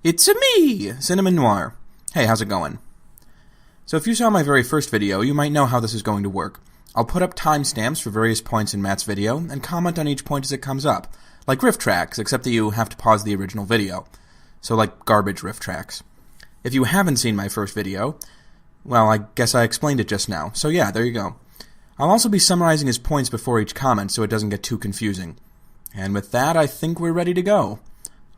It's-a me, Cinnamon Noir. Hey, how's it going? So if you saw my very first video, you might know how this is going to work. I'll put up timestamps for various points in Matt's video, and comment on each point as it comes up. Like riff tracks, except that you have to pause the original video. So like garbage riff tracks. If you haven't seen my first video, well, I guess I explained it just now, so yeah, there you go. I'll also be summarizing his points before each comment so it doesn't get too confusing. And with that, I think we're ready to go.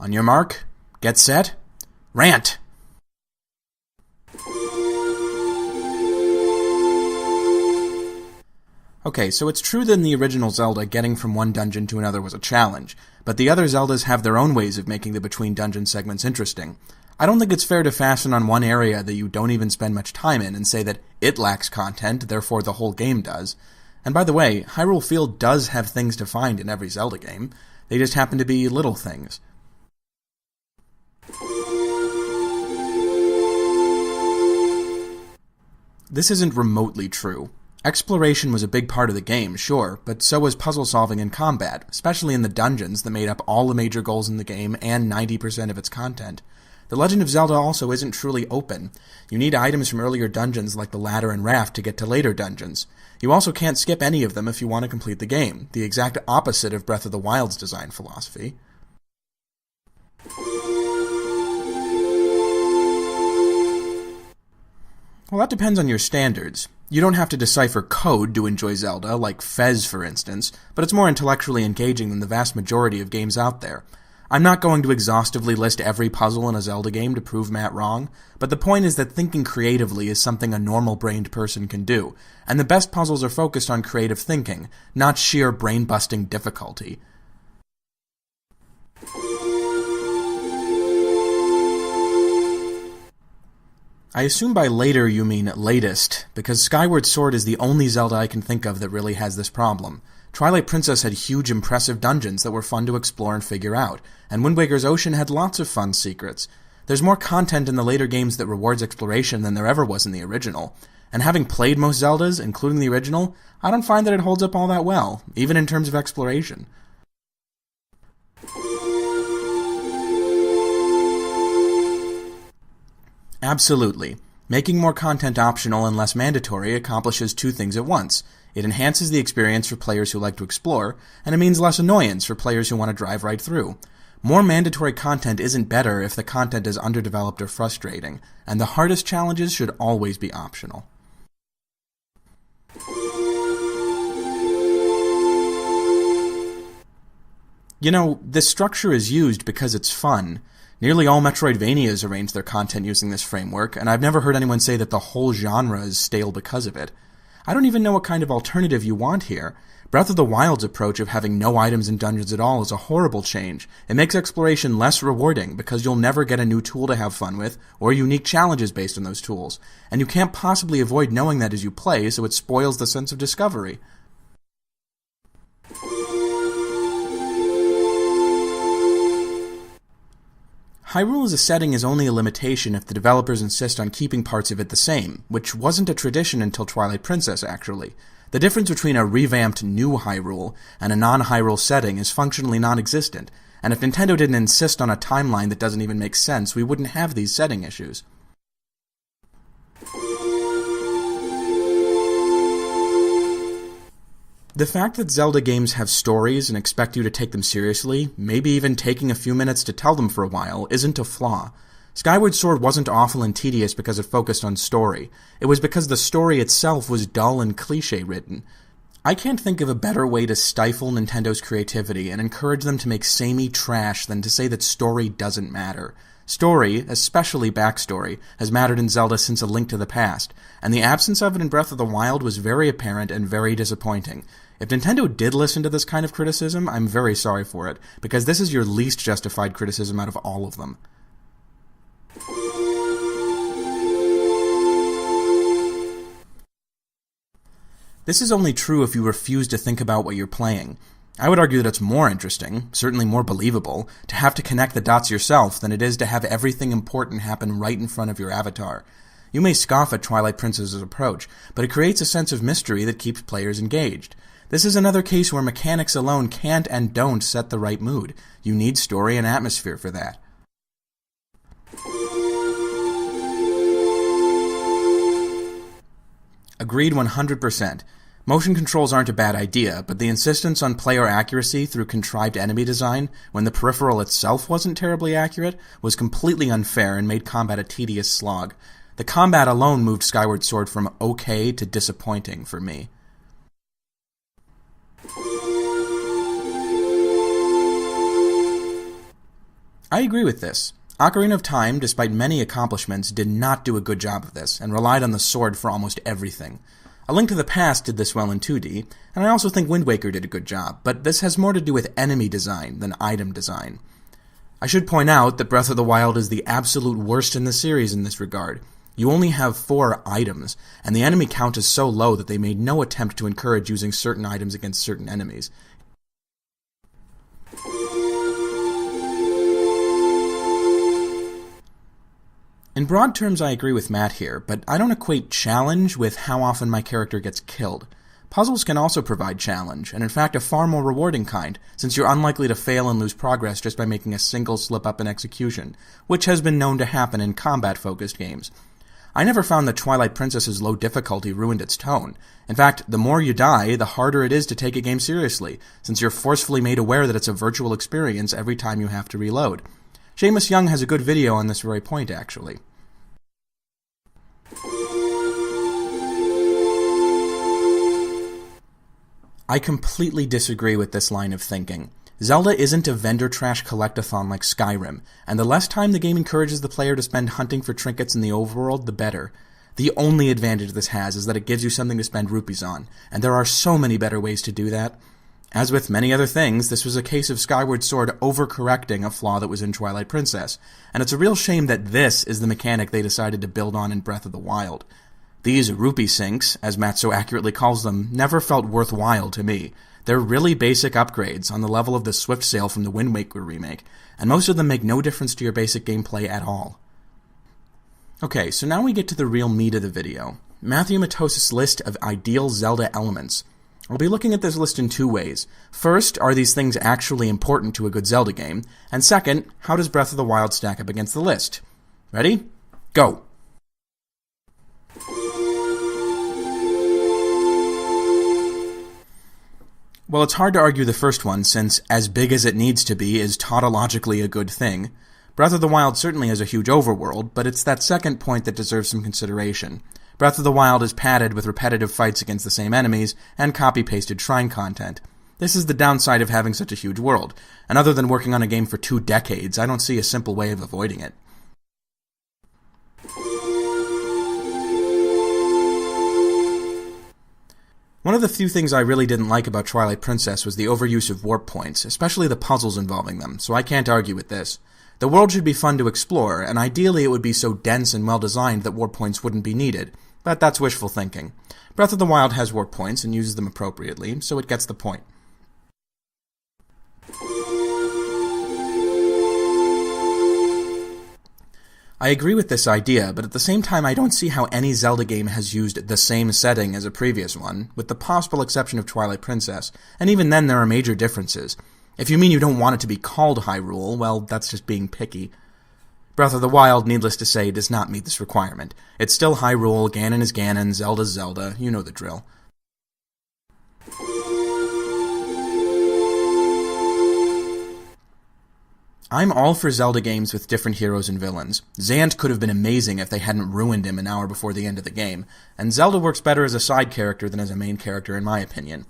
On your mark, get set, rant! Okay, so it's true that in the original Zelda, getting from one dungeon to another was a challenge, but the other Zeldas have their own ways of making the between-dungeon segments interesting. I don't think it's fair to fasten on one area that you don't even spend much time in and say that it lacks content, therefore the whole game does. And by the way, Hyrule Field does have things to find in every Zelda game. They just happen to be little things. This isn't remotely true. Exploration was a big part of the game, sure, but so was puzzle solving and combat, especially in the dungeons that made up all the major goals in the game and 90% of its content. The Legend of Zelda also isn't truly open. You need items from earlier dungeons like the ladder and raft to get to later dungeons. You also can't skip any of them if you want to complete the game, the exact opposite of Breath of the Wild's design philosophy. Well, that depends on your standards. You don't have to decipher code to enjoy Zelda, like Fez, for instance, but it's more intellectually engaging than the vast majority of games out there. I'm not going to exhaustively list every puzzle in a Zelda game to prove Matt wrong, but the point is that thinking creatively is something a normal-brained person can do, and the best puzzles are focused on creative thinking, not sheer brain-busting difficulty. I assume by later you mean latest, because Skyward Sword is the only Zelda I can think of that really has this problem. Twilight Princess had huge, impressive dungeons that were fun to explore and figure out, and Wind Waker's Ocean had lots of fun secrets. There's more content in the later games that rewards exploration than there ever was in the original, and having played most Zeldas, including the original, I don't find that it holds up all that well, even in terms of exploration. Absolutely. Making more content optional and less mandatory accomplishes two things at once. It enhances the experience for players who like to explore, and it means less annoyance for players who want to drive right through. More mandatory content isn't better if the content is underdeveloped or frustrating, and the hardest challenges should always be optional. You know, this structure is used because it's fun. Nearly all Metroidvanias arrange their content using this framework, and I've never heard anyone say that the whole genre is stale because of it. I don't even know what kind of alternative you want here. Breath of the Wild's approach of having no items in dungeons at all is a horrible change. It makes exploration less rewarding because you'll never get a new tool to have fun with, or unique challenges based on those tools, and you can't possibly avoid knowing that as you play, so it spoils the sense of discovery. Hyrule as a setting is only a limitation if the developers insist on keeping parts of it the same, which wasn't a tradition until Twilight Princess, actually. The difference between a revamped new Hyrule and a non-Hyrule setting is functionally non-existent, and if Nintendo didn't insist on a timeline that doesn't even make sense, we wouldn't have these setting issues. The fact that Zelda games have stories and expect you to take them seriously, maybe even taking a few minutes to tell them for a while, isn't a flaw. Skyward Sword wasn't awful and tedious because it focused on story. It was because the story itself was dull and cliché-written. I can't think of a better way to stifle Nintendo's creativity and encourage them to make samey trash than to say that story doesn't matter. Story, especially backstory, has mattered in Zelda since A Link to the Past, and the absence of it in Breath of the Wild was very apparent and very disappointing. If Nintendo did listen to this kind of criticism, I'm very sorry for it, because this is your least justified criticism out of all of them. This is only true if you refuse to think about what you're playing. I would argue that it's more interesting, certainly more believable, to have to connect the dots yourself than it is to have everything important happen right in front of your avatar. You may scoff at Twilight Princess's approach, but it creates a sense of mystery that keeps players engaged. This is another case where mechanics alone can't and don't set the right mood. You need story and atmosphere for that. Agreed 100%. Motion controls aren't a bad idea, but the insistence on player accuracy through contrived enemy design, when the peripheral itself wasn't terribly accurate, was completely unfair and made combat a tedious slog. The combat alone moved Skyward Sword from okay to disappointing for me. I agree with this. Ocarina of Time, despite many accomplishments, did not do a good job of this, and relied on the sword for almost everything. A Link to the Past did this well in 2D, and I also think Wind Waker did a good job, but this has more to do with enemy design than item design. I should point out that Breath of the Wild is the absolute worst in the series in this regard. You only have 4 items, and the enemy count is so low that they made no attempt to encourage using certain items against certain enemies. In broad terms, I agree with Matt here, but I don't equate challenge with how often my character gets killed. Puzzles can also provide challenge, and in fact a far more rewarding kind, since you're unlikely to fail and lose progress just by making a single slip-up in execution, which has been known to happen in combat-focused games. I never found that Twilight Princess's low difficulty ruined its tone. In fact, the more you die, the harder it is to take a game seriously, since you're forcefully made aware that it's a virtual experience every time you have to reload. Seamus Young has a good video on this very point, actually. I completely disagree with this line of thinking. Zelda isn't a vendor trash collectathon like Skyrim, and the less time the game encourages the player to spend hunting for trinkets in the overworld, the better. The only advantage this has is that it gives you something to spend rupees on, and there are so many better ways to do that. As with many other things, this was a case of Skyward Sword overcorrecting a flaw that was in Twilight Princess, and it's a real shame that this is the mechanic they decided to build on in Breath of the Wild. These rupee sinks, as Matt so accurately calls them, never felt worthwhile to me. They're really basic upgrades, on the level of the Swift Sail from the Wind Waker remake, and most of them make no difference to your basic gameplay at all. Okay, so now we get to the real meat of the video. Matthewmatosis' list of ideal Zelda elements. I'll be looking at this list in 2 ways. First, are these things actually important to a good Zelda game? And second, how does Breath of the Wild stack up against the list? Ready? Go! Well, it's hard to argue the first one, since as big as it needs to be is tautologically a good thing. Breath of the Wild certainly has a huge overworld, but it's that second point that deserves some consideration. Breath of the Wild is padded with repetitive fights against the same enemies, and copy-pasted shrine content. This is the downside of having such a huge world, and other than working on a game for 2 decades, I don't see a simple way of avoiding it. One of the few things I really didn't like about Twilight Princess was the overuse of warp points, especially the puzzles involving them, so I can't argue with this. The world should be fun to explore, and ideally it would be so dense and well-designed that warp points wouldn't be needed, but that's wishful thinking. Breath of the Wild has warp points and uses them appropriately, so it gets the point. I agree with this idea, but at the same time I don't see how any Zelda game has used the same setting as a previous one, with the possible exception of Twilight Princess, and even then there are major differences. If you mean you don't want it to be called Hyrule, well, that's just being picky. Breath of the Wild, needless to say, does not meet this requirement. It's still Hyrule, Ganon is Ganon, Zelda's Zelda, you know the drill. I'm all for Zelda games with different heroes and villains. Zant could have been amazing if they hadn't ruined him an hour before the end of the game, and Zelda works better as a side character than as a main character in my opinion.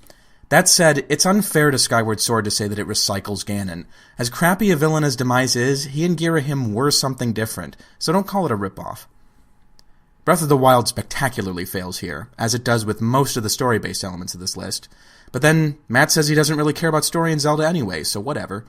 That said, it's unfair to Skyward Sword to say that it recycles Ganon. As crappy a villain as Demise is, he and Girahim were something different, so don't call it a ripoff. Breath of the Wild spectacularly fails here, as it does with most of the story-based elements of this list. But then, Matt says he doesn't really care about story in Zelda anyway, so whatever.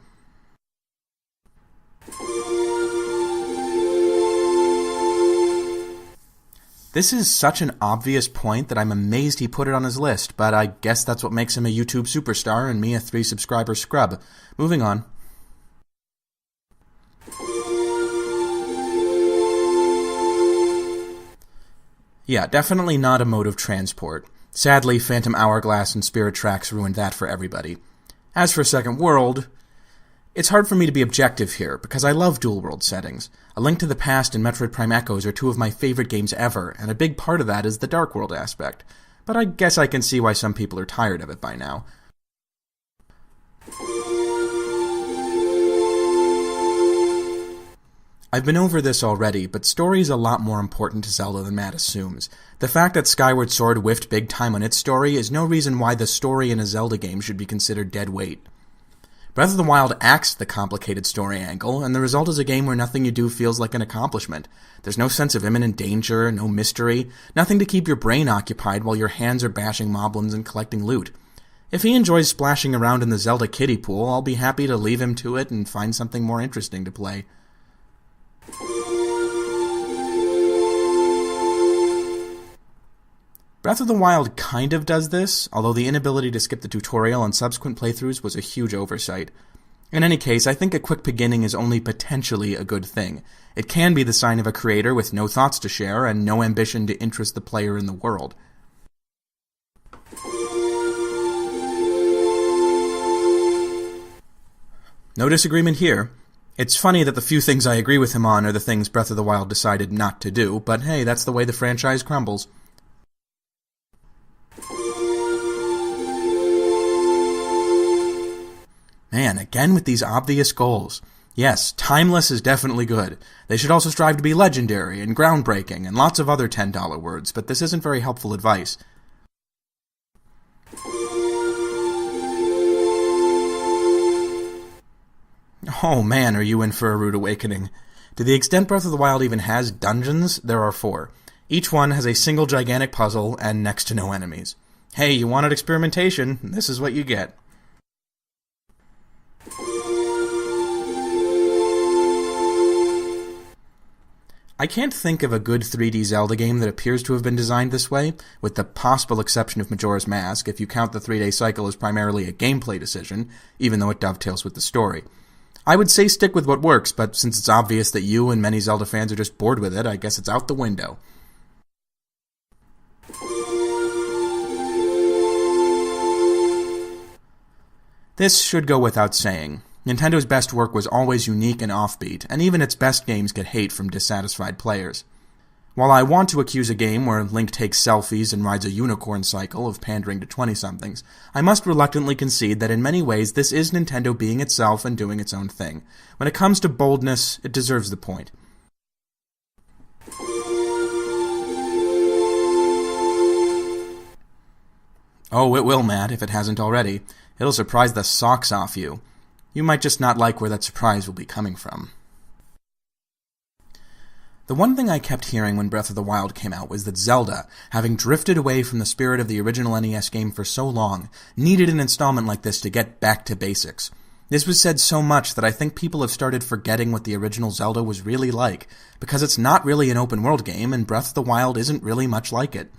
This is such an obvious point that I'm amazed he put it on his list, but I guess that's what makes him a YouTube superstar and me a 3-subscriber scrub. Moving on. Yeah, definitely not a mode of transport. Sadly, Phantom Hourglass and Spirit Tracks ruined that for everybody. As for Second World, It's hard for me to be objective here, because I love dual-world settings. A Link to the Past and Metroid Prime Echoes are two of my favorite games ever, and a big part of that is the Dark World aspect. But I guess I can see why some people are tired of it by now. I've been over this already, but story is a lot more important to Zelda than Matt assumes. The fact that Skyward Sword whiffed big time on its story is no reason why the story in a Zelda game should be considered dead weight. Breath of the Wild axed the complicated story angle, and the result is a game where nothing you do feels like an accomplishment. There's no sense of imminent danger, no mystery, nothing to keep your brain occupied while your hands are bashing moblins and collecting loot. If he enjoys splashing around in the Zelda kiddie pool, I'll be happy to leave him to it and find something more interesting to play. Breath of the Wild kind of does this, although the inability to skip the tutorial and subsequent playthroughs was a huge oversight. In any case, I think a quick beginning is only potentially a good thing. It can be the sign of a creator with no thoughts to share and no ambition to interest the player in the world. No disagreement here. It's funny that the few things I agree with him on are the things Breath of the Wild decided not to do, but hey, that's the way the franchise crumbles. Man, again with these obvious goals. Yes, timeless is definitely good. They should also strive to be legendary and groundbreaking and lots of other $10 words, but this isn't very helpful advice. Oh man, are you in for a rude awakening. To the extent Breath of the Wild even has dungeons, there are 4. Each one has a single gigantic puzzle and next to no enemies. Hey, you wanted experimentation, this is what you get. I can't think of a good 3D Zelda game that appears to have been designed this way, with the possible exception of Majora's Mask, if you count the 3-day cycle as primarily a gameplay decision, even though it dovetails with the story. I would say stick with what works, but since it's obvious that you and many Zelda fans are just bored with it, I guess it's out the window. This should go without saying. Nintendo's best work was always unique and offbeat, and even its best games get hate from dissatisfied players. While I want to accuse a game where Link takes selfies and rides a unicorn cycle of pandering to 20-somethings, I must reluctantly concede that in many ways this is Nintendo being itself and doing its own thing. When it comes to boldness, it deserves the point. Oh, it will, Matt, if it hasn't already. It'll surprise the socks off you. You might just not like where that surprise will be coming from. The one thing I kept hearing when Breath of the Wild came out was that Zelda, having drifted away from the spirit of the original NES game for so long, needed an installment like this to get back to basics. This was said so much that I think people have started forgetting what the original Zelda was really like, because it's not really an open-world game, and Breath of the Wild isn't really much like it.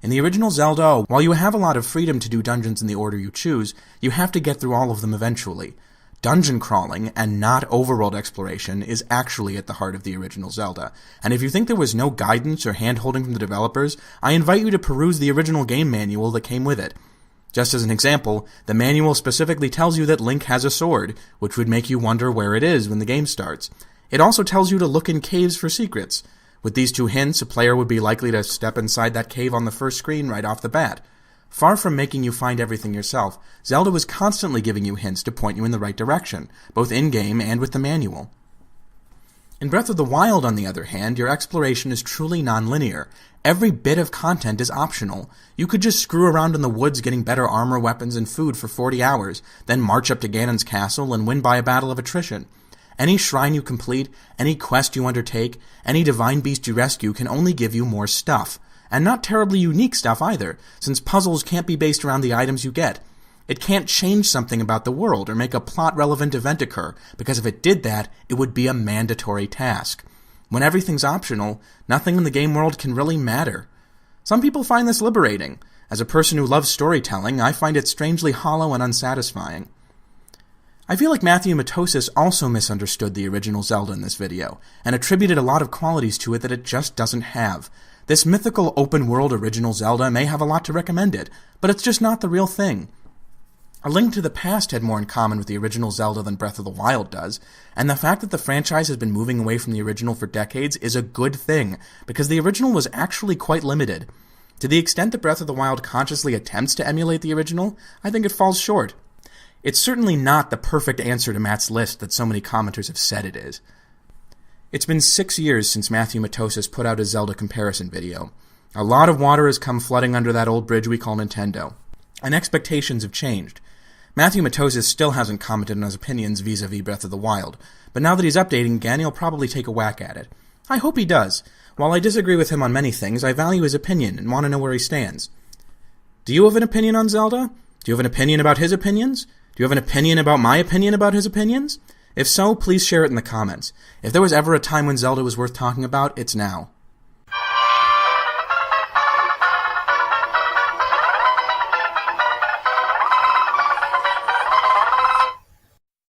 In the original Zelda, while you have a lot of freedom to do dungeons in the order you choose, you have to get through all of them eventually. Dungeon crawling, and not overworld exploration, is actually at the heart of the original Zelda, and if you think there was no guidance or hand-holding from the developers, I invite you to peruse the original game manual that came with it. Just as an example, the manual specifically tells you that Link has a sword, which would make you wonder where it is when the game starts. It also tells you to look in caves for secrets. With these 2 hints, a player would be likely to step inside that cave on the first screen right off the bat. Far from making you find everything yourself, Zelda was constantly giving you hints to point you in the right direction, both in-game and with the manual. In Breath of the Wild, on the other hand, your exploration is truly non-linear. Every bit of content is optional. You could just screw around in the woods getting better armor, weapons, and food for 40 hours, then march up to Ganon's castle and win by a battle of attrition. Any shrine you complete, any quest you undertake, any divine beast you rescue can only give you more stuff. And not terribly unique stuff either, since puzzles can't be based around the items you get. It can't change something about the world or make a plot-relevant event occur, because if it did that, it would be a mandatory task. When everything's optional, nothing in the game world can really matter. Some people find this liberating. As a person who loves storytelling, I find it strangely hollow and unsatisfying. I feel like Matthewmatosis also misunderstood the original Zelda in this video, and attributed a lot of qualities to it that it just doesn't have. This mythical open-world original Zelda may have a lot to recommend it, but it's just not the real thing. A Link to the Past had more in common with the original Zelda than Breath of the Wild does, and the fact that the franchise has been moving away from the original for decades is a good thing, because the original was actually quite limited. To the extent that Breath of the Wild consciously attempts to emulate the original, I think it falls short. It's certainly not the perfect answer to Matt's list that so many commenters have said it is. It's been 6 years since Matthewmatosis put out a Zelda Comparison video. A lot of water has come flooding under that old bridge we call Nintendo, and expectations have changed. Matthewmatosis still hasn't commented on his opinions vis-a-vis Breath of the Wild, but now that he's updating again, he'll probably take a whack at it. I hope he does. While I disagree with him on many things, I value his opinion and want to know where he stands. Do you have an opinion on Zelda? Do you have an opinion about his opinions? Do you have an opinion about my opinion about his opinions? If so, please share it in the comments. If there was ever a time when Zelda was worth talking about, it's now.